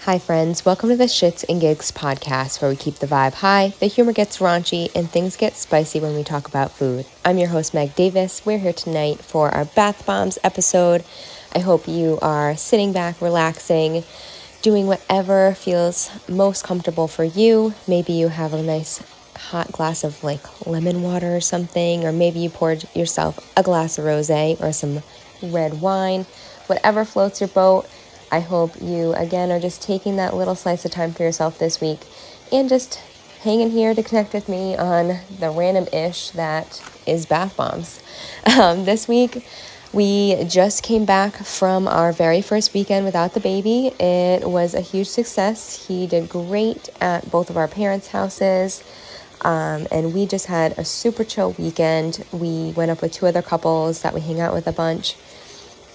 Hi friends, welcome to the Shits and Gigs podcast where we keep the vibe high, the humor gets raunchy, and things get spicy when we talk about food. I'm your host Meg Davis. We're here tonight for our Bath Bombz episode. I hope you are sitting back, relaxing, doing whatever feels most comfortable for you. Maybe you have a nice hot glass of lemon water or something, or maybe you poured yourself a glass of rosé or some red wine. Whatever floats your boat. I hope you, again, are just taking that little slice of time for yourself this week and just hanging here to connect with me on the random-ish that is Bath Bombz. This week, we just came back from our very first weekend without the baby. It was a huge success. He did great at both of our parents' houses, and we just had a super chill weekend. We went up with two other couples that we hang out with a bunch.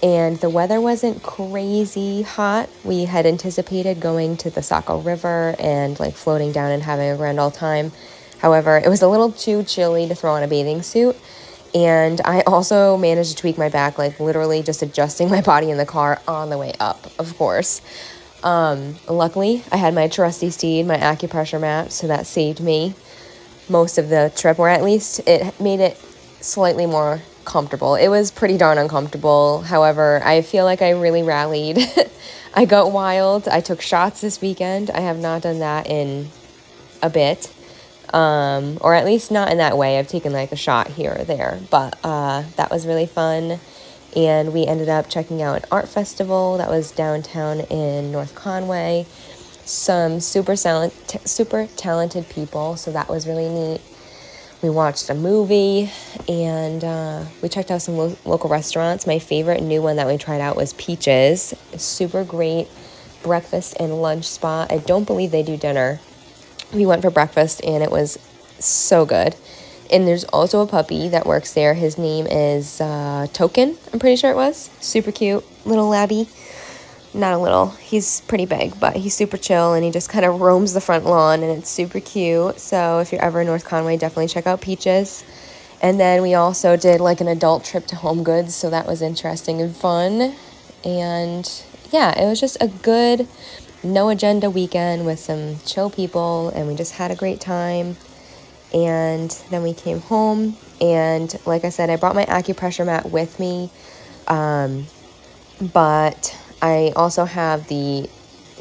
And the weather wasn't crazy hot. We had anticipated going to the Saco River and floating down and having a grand old time. However, it was a little too chilly to throw on a bathing suit. And I also managed to tweak my back, literally just adjusting my body in the car on the way up, of course. Luckily, I had my trusty steed, my acupressure mat, so that saved me most of the trip, or at least it made it slightly more comfortable. It was pretty darn uncomfortable. However, I feel like I really rallied. I got wild. I took shots this weekend. I have not done that in a bit, or at least not in that way. I've taken a shot here or there, but that was really fun. And we ended up checking out an art festival that was downtown in North Conway. Some super talented people, so that was really neat. We watched a movie, and we checked out some local restaurants. My favorite new one that we tried out was Peaches. Super great breakfast and lunch spot. I don't believe they do dinner. We went for breakfast, and it was so good. And there's also a puppy that works there. His name is Token, I'm pretty sure it was. Super cute, little labby. Not a little, he's pretty big, but he's super chill, and he just kind of roams the front lawn, and it's super cute. So if you're ever in North Conway, definitely check out Peaches. And then we also did an adult trip to Home Goods, so that was interesting and fun. And yeah, it was just a good, no agenda weekend with some chill people, and we just had a great time. And then we came home, and like I said, I brought my acupressure mat with me, but I also have the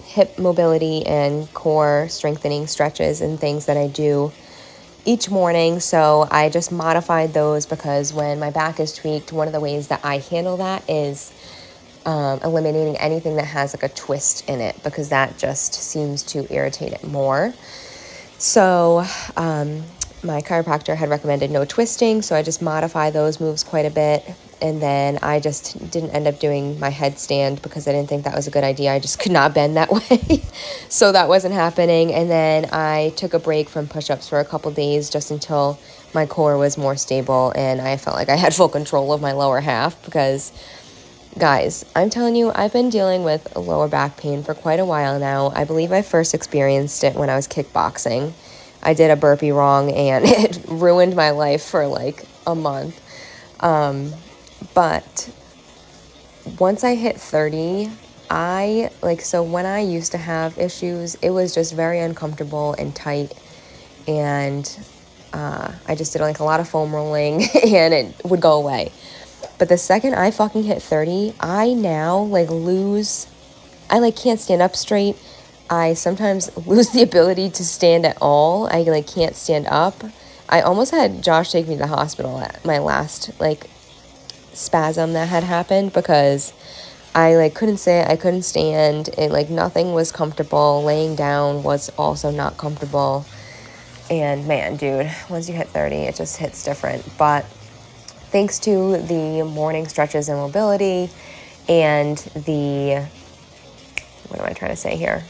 hip mobility and core strengthening stretches and things that I do each morning. So I just modified those because when my back is tweaked, one of the ways that I handle that is eliminating anything that has a twist in it, because that just seems to irritate it more. So my chiropractor had recommended no twisting, so I just modify those moves quite a bit. And then I just didn't end up doing my headstand because I didn't think that was a good idea. I just could not bend that way. So that wasn't happening. And then I took a break from push-ups for a couple days just until my core was more stable and I felt like I had full control of my lower half, because guys, I'm telling you, I've been dealing with lower back pain for quite a while now. I believe I first experienced it when I was kickboxing. I did a burpee wrong and it ruined my life for a month. But once I hit 30, so when I used to have issues, it was just very uncomfortable and tight. And I just did a lot of foam rolling and it would go away. But the second I fucking hit 30, I now I can't stand up straight. I sometimes lose the ability to stand at all. I can't stand up. I almost had Josh take me to the hospital at my last spasm that had happened, because I couldn't sit, I couldn't stand. It nothing was comfortable. Laying down was also not comfortable. And man, dude, once you hit 30, it just hits different. But thanks to the morning stretches and mobility and what am I trying to say here?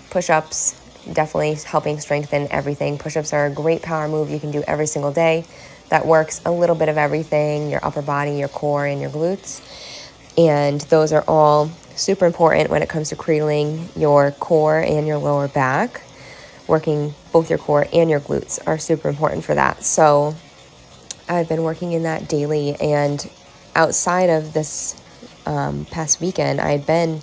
Push-ups, definitely helping strengthen everything. Push-ups are a great power move you can do every single day. That works a little bit of everything, your upper body, your core, and your glutes. And those are all super important when it comes to cradling your core and your lower back. Working both your core and your glutes are super important for that. So I've been working in that daily. And outside of this past weekend, I had been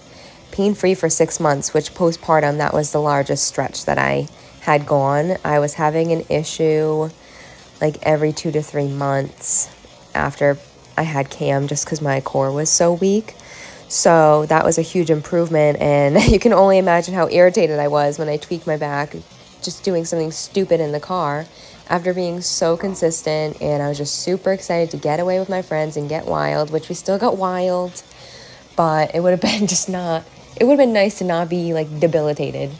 pain-free for 6 months, which postpartum, that was the largest stretch that I had gone. I was having an issue like every 2 to 3 months after I had Cam, just because my core was so weak. So that was a huge improvement, and you can only imagine how irritated I was when I tweaked my back just doing something stupid in the car after being so consistent. And I was just super excited to get away with my friends and get wild, which we still got wild, but it would have been it would have been nice to not be like debilitated.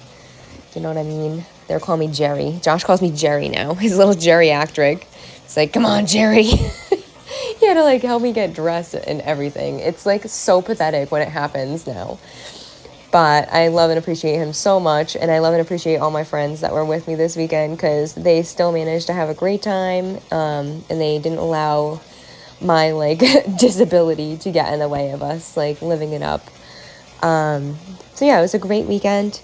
You know what I mean? They're calling me Jerry. Josh calls me Jerry now. He's a little geriatric. It's like, come on, Jerry. He had to like help me get dressed and everything. It's like so pathetic when it happens now. But I love and appreciate him so much. And I love and appreciate all my friends that were with me this weekend, because they still managed to have a great time. And they didn't allow my like disability to get in the way of us like living it up. So yeah, it was a great weekend.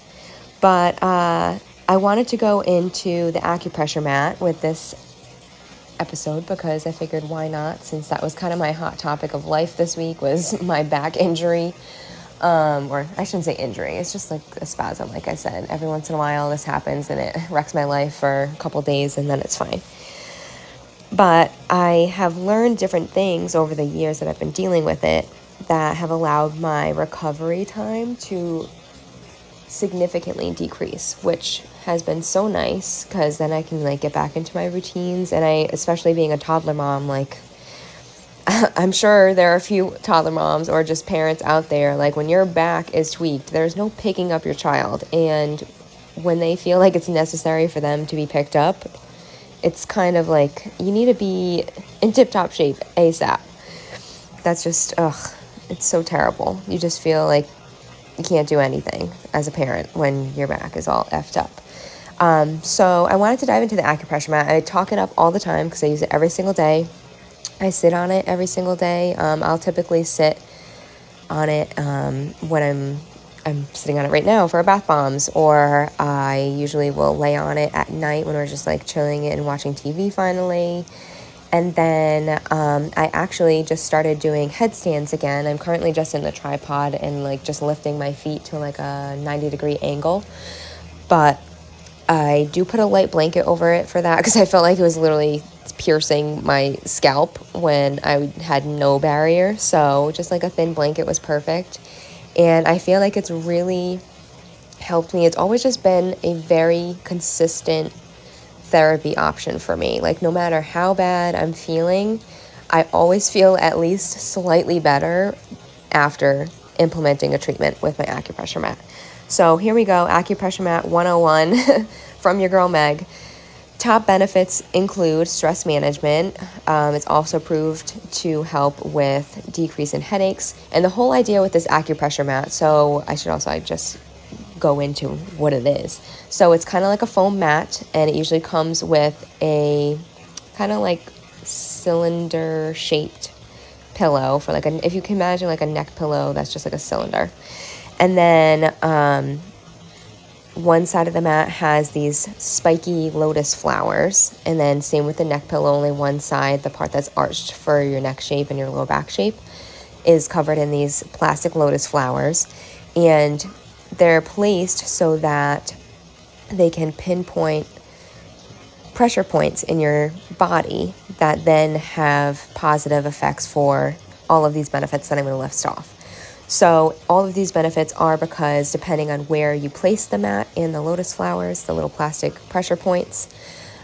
But I wanted to go into the acupressure mat with this episode because I figured why not, since that was kind of my hot topic of life this week, was my back injury. Or I shouldn't say injury, it's just like a spasm, like I said. Every once in a while this happens and it wrecks my life for a couple days and then it's fine. But I have learned different things over the years that I've been dealing with it that have allowed my recovery time to significantly decrease, which has been so nice, because then I can like get back into my routines. And I, especially being a toddler mom, like I'm sure there are a few toddler moms or just parents out there, like when your back is tweaked, there's no picking up your child. And when they feel like it's necessary for them to be picked up, it's kind of like you need to be in tip-top shape ASAP. That's just, it's so terrible. You just feel like you can't do anything as a parent when your back is all effed up. So I wanted to dive into the acupressure mat. I talk it up all the time because I use it every single day. I sit on it every single day. I'll typically sit on it when I'm sitting on it right now for a Bath Bombz, or I usually will lay on it at night when we're just like chilling and watching TV finally. And then I actually just started doing headstands again. I'm currently just in the tripod and like just lifting my feet to like a 90-degree angle. But I do put a light blanket over it for that, because I felt like it was literally piercing my scalp when I had no barrier. So just like a thin blanket was perfect. And I feel like it's really helped me. It's always just been a very consistent therapy option for me. Like no matter how bad I'm feeling, I always feel at least slightly better after implementing a treatment with my acupressure mat. So here we go, acupressure mat 101 from your girl Meg. Top benefits include stress management. It's also proved to help with decrease in headaches. And the whole idea with this acupressure mat, so I should also just go into what it is. So it's kind of like a foam mat, and it usually comes with a kind of like cylinder shaped pillow for like if you can imagine like a neck pillow, that's just like a cylinder. And then one side of the mat has these spiky lotus flowers, and then same with the neck pillow, only one side, the part that's arched for your neck shape and your low back shape, is covered in these plastic lotus flowers. And they're placed so that they can pinpoint pressure points in your body that then have positive effects for all of these benefits that I'm going to list off. So all of these benefits are because depending on where you place the mat and the lotus flowers, the little plastic pressure points,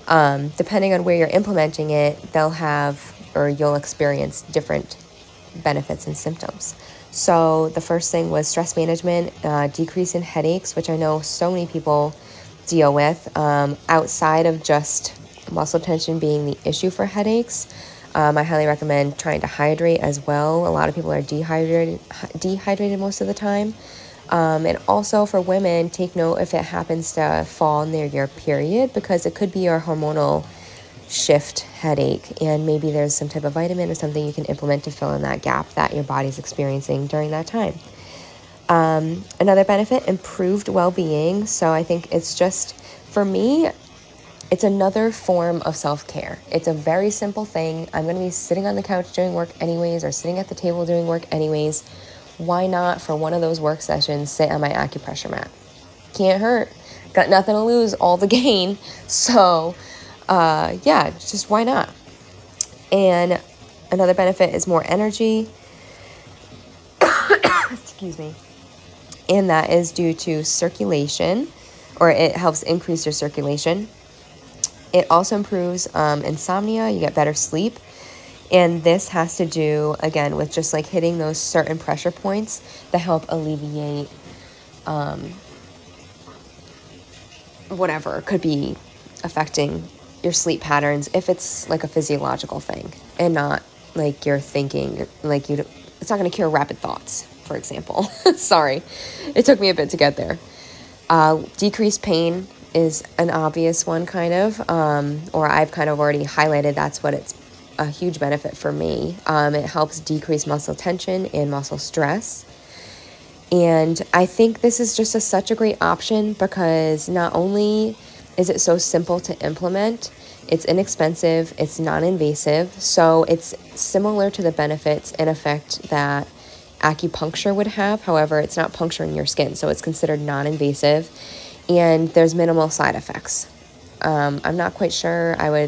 depending on where you're implementing it, they'll have, or you'll experience different benefits and symptoms. So the first thing was stress management, decrease in headaches, which I know so many people deal with, outside of just muscle tension being the issue for headaches. I highly recommend trying to hydrate as well. A lot of people are dehydrated most of the time. And also for women, take note if it happens to fall near your period, because it could be your hormonal shift headache, and maybe there's some type of vitamin or something you can implement to fill in that gap that your body's experiencing during that time. Another benefit, improved well-being. So I think it's just, for me, it's another form of self-care. It's a very simple thing. I'm going to be sitting on the couch doing work anyways, or sitting at the table doing work anyways. why not for one of those work sessions sit on my acupressure mat? Can't hurt. Got nothing to lose, all to gain. So yeah, just why not? And another benefit is more energy. Excuse me. And that is due to circulation, or it helps increase your circulation. It also improves insomnia. You get better sleep. And this has to do, again, with just like hitting those certain pressure points that help alleviate whatever could be affecting your sleep patterns, if it's like a physiological thing and not like you're thinking, like it's not going to cure rapid thoughts, for example. Sorry, it took me a bit to get there. Decreased pain is an obvious one, kind of, or I've kind of already highlighted. That's what it's a huge benefit for me. It helps decrease muscle tension and muscle stress. And I think this is just such a great option because not only is it so simple to implement, it's inexpensive, it's non-invasive, so it's similar to the benefits and effect that acupuncture would have. However, it's not puncturing your skin, so it's considered non-invasive, and there's minimal side effects. I'm not quite sure I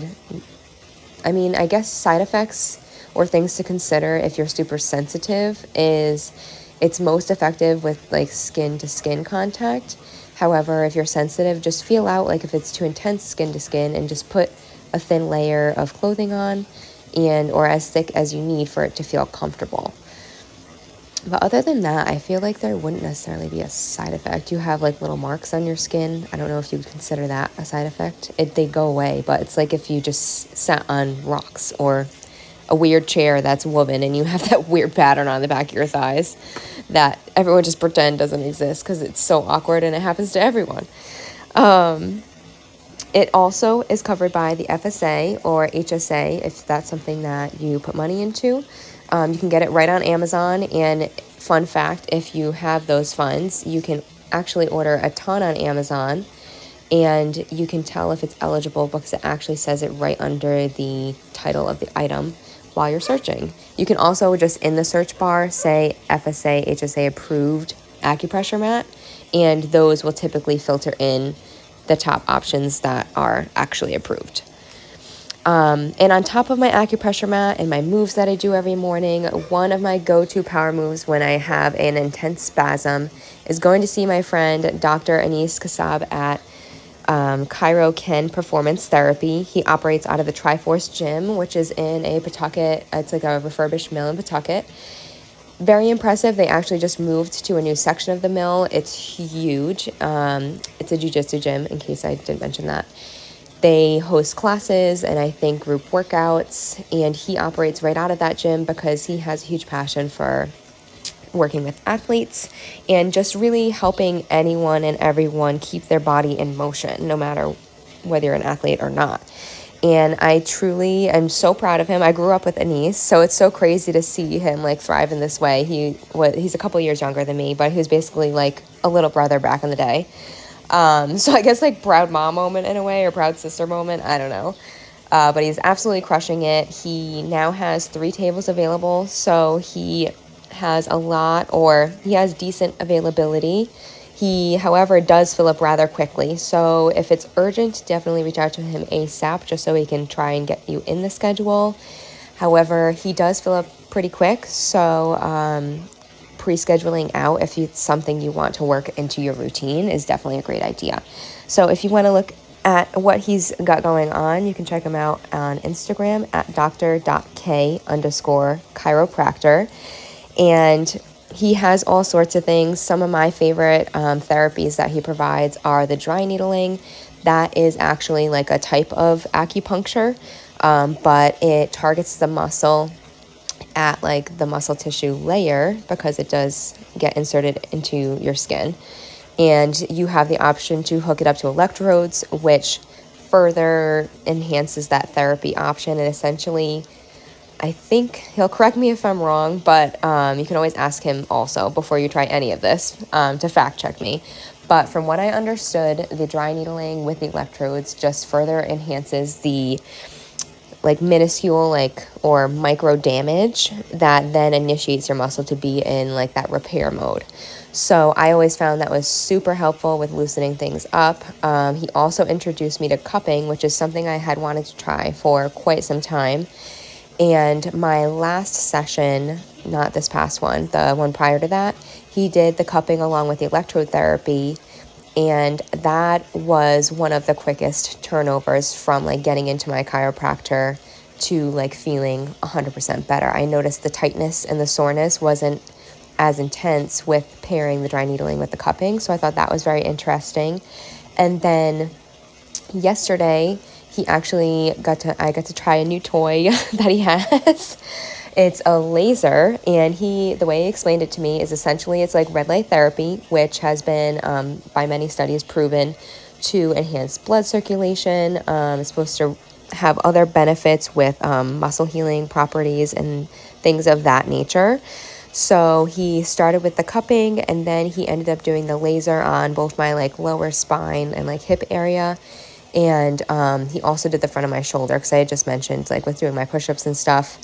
guess side effects or things to consider if you're super sensitive is it's most effective with like skin to skin contact. However, if you're sensitive, just feel out like if it's too intense skin to skin and just put a thin layer of clothing on or as thick as you need for it to feel comfortable. But other than that, I feel like there wouldn't necessarily be a side effect. You have like little marks on your skin. I don't know if you would consider that a side effect. They go away, but it's like if you just sat on rocks or a weird chair that's woven and you have that weird pattern on the back of your thighs that everyone just pretend doesn't exist because it's so awkward and it happens to everyone. It also is covered by the FSA or HSA if that's something that you put money into. You can get it right on Amazon, and fun fact, if you have those funds, you can actually order a ton on Amazon, and you can tell if it's eligible because it actually says it right under the title of the item while you're searching. You can also just in the search bar say FSA, HSA approved acupressure mat, and those will typically filter in the top options that are actually approved. And on top of my acupressure mat and my moves that I do every morning, one of my go-to power moves when I have an intense spasm is going to see my friend, Dr. Anis Kassab at Chiro-Ken Performance Therapy. He operates out of the Triforce Gym, which is in a Pawtucket. It's like a refurbished mill in Pawtucket. Very impressive. They actually just moved to a new section of the mill. It's huge. It's a jiu-jitsu gym, in case I didn't mention that. They host classes and I think group workouts, and he operates right out of that gym because he has a huge passion for working with athletes and just really helping anyone and everyone keep their body in motion, no matter whether you're an athlete or not. And I truly am so proud of him. I grew up with Anis, so it's so crazy to see him like thrive in this way. He's a couple years younger than me, but he was basically like a little brother back in the day. So I guess like proud mom moment in a way, or proud sister moment, I don't know. But he's absolutely crushing it. He now has 3 tables available, so he has decent availability. He, however, does fill up rather quickly. So if it's urgent, definitely reach out to him ASAP just so he can try and get you in the schedule. However, he does fill up pretty quick, so pre-scheduling out if it's something you want to work into your routine is definitely a great idea. So if you want to look at what he's got going on, you can check him out on Instagram at dr.k_chiropractor. And he has all sorts of things. Some of my favorite therapies that he provides are the dry needling. That is actually like a type of acupuncture, but it targets the muscle at like the muscle tissue layer because it does get inserted into your skin. And you have the option to hook it up to electrodes, which further enhances that therapy option. And essentially, I think he'll correct me if I'm wrong, but you can always ask him also before you try any of this to fact check me. But from what I understood, the dry needling with the electrodes just further enhances the like minuscule or micro damage that then initiates your muscle to be in like that repair mode. So I always found that was super helpful with loosening things up. He also introduced me to cupping, which is something I had wanted to try for quite some time. And my last session, not this past one, the one prior to that, he did the cupping along with the electrode therapy. And that was one of the quickest turnovers from like getting into my chiropractor to like feeling 100% better. I noticed the tightness and the soreness wasn't as intense with pairing the dry needling with the cupping. So I thought that was very interesting. And then yesterday, I got to try a new toy that he has. It's a laser, and the way he explained it to me is essentially it's like red light therapy, which has been by many studies proven to enhance blood circulation. It's supposed to have other benefits with muscle healing properties and things of that nature. So he started with the cupping, and then he ended up doing the laser on both my like lower spine and like hip area. And he also did the front of my shoulder, because I had just mentioned like with doing my push-ups and stuff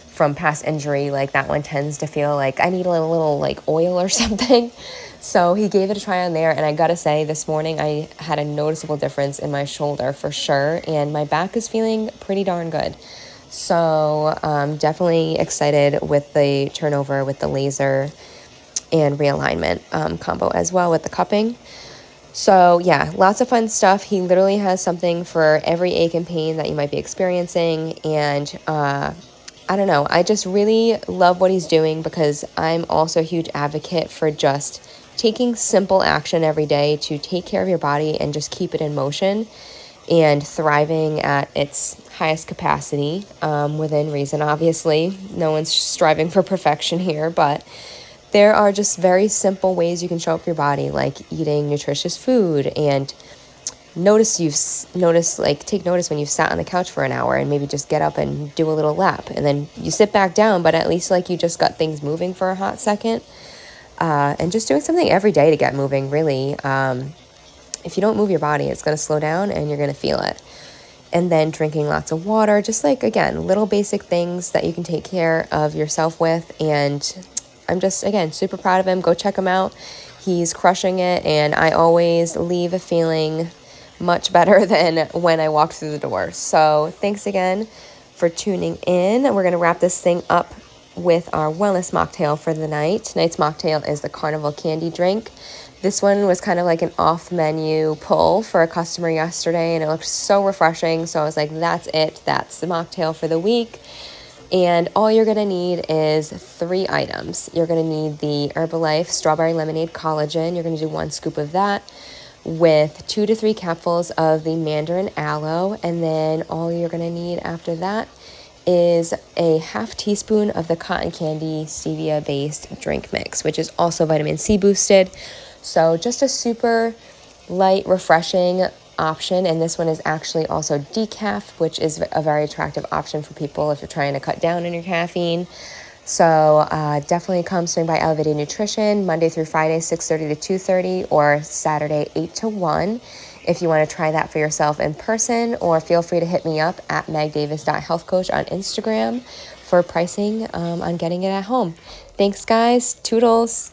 from past injury, like that one tends to feel like I need a little like oil or something. So he gave it a try on there, and I gotta say this morning I had a noticeable difference in my shoulder for sure, and my back is feeling pretty darn good. So definitely excited with the turnover with the laser and realignment combo as well with the cupping. So yeah, lots of fun stuff. He literally has something for every ache and pain that you might be experiencing. And I don't know, I just really love what he's doing, because I'm also a huge advocate for just taking simple action every day to take care of your body and just keep it in motion and thriving at its highest capacity within reason. Obviously, no one's striving for perfection here, but there are just very simple ways you can show up your body, like eating nutritious food, and take notice when you've sat on the couch for an hour and maybe just get up and do a little lap, and then you sit back down, but at least like you just got things moving for a hot second, and just doing something every day to get moving, really. If you don't move your body, it's going to slow down and you're going to feel it. And then drinking lots of water, just like, again, little basic things that you can take care of yourself with. And I'm just, again, super proud of him. Go check him out. He's crushing it, and I always leave feeling much better than when I walked through the door. So thanks again for tuning in. We're going to wrap this thing up with our wellness mocktail for the night. Tonight's mocktail is the Carnival candy drink. This one was kind of like an off-menu pull for a customer yesterday, and it looked so refreshing. So I was like, that's it. That's the mocktail for the week. And all you're going to need is 3 items. You're going to need the Herbalife Strawberry Lemonade Collagen. You're going to do 1 scoop of that with 2 to 3 capfuls of the Mandarin Aloe. And then all you're going to need after that is a half teaspoon of the cotton candy stevia-based drink mix, which is also vitamin C boosted. So just a super light, refreshing option. And this one is actually also decaf, which is a very attractive option for people if you're trying to cut down on your caffeine. So definitely come swing by Elevated Nutrition Monday through Friday, 6:30 to 2:30, or Saturday, 8 to 1. If you want to try that for yourself in person, or feel free to hit me up at magdavis.healthcoach on Instagram for pricing on getting it at home. Thanks, guys. Toodles.